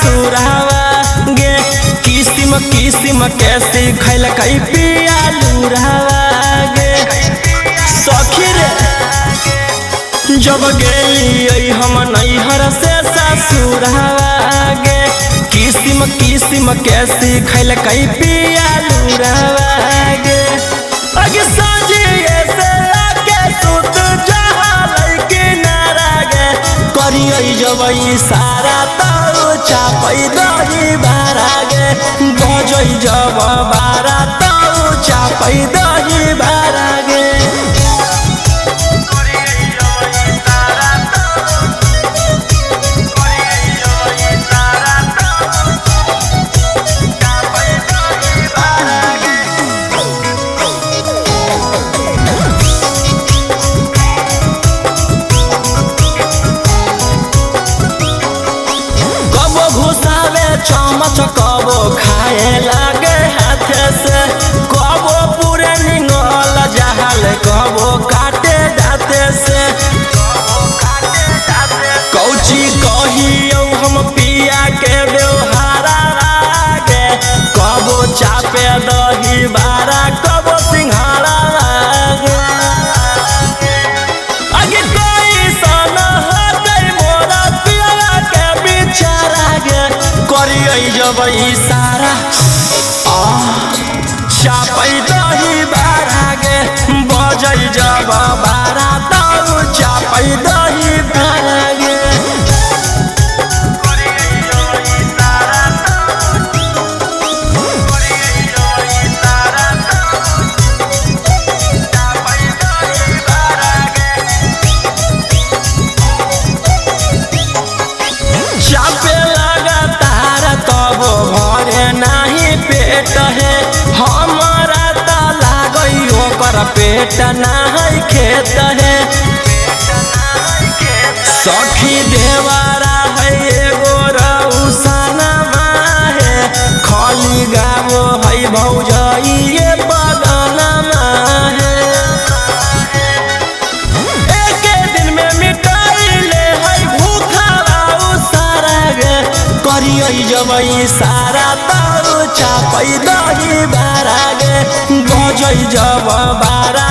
ससुरावा गे किस्म किस्म कैसे खैल कई पिया लुरावा गे सखी रे जब गेली हम नैहर से ससुरावा गे किस्म किस्म कैसे खैल कई पिया लुरावा गे अगे साजिए से आके सुत जहां किनारा गे करिए जब इशारा तो चापई दही बारा गे बजई जब बारा तो चापई दही बारा गे चमच कबो खाए लगे हाथ से कबो पूरे निगल जहाल कबो काटे दाते से कौची कहियो हम पिया के व्यवहारा लागे कबो चापे दही बारा कबो सिंघाड़ा लागे आगे कोई सन हटे मोरा पिया के बिचारा गे करिए जब इशारा चापई दही बारा गे बजई जब बारा तो चापई दही बारा गे पेट है हमारा ताला गई ओकर पेट नहीं खेत है सखी देवारा है एगो रउसना है खाली गावो है भौजाइए बगनमा है एक दिन में मिटाई ले है भूखा सारा गे करिए जब इशारा तो चापई दही बारा गे बजई जब बारा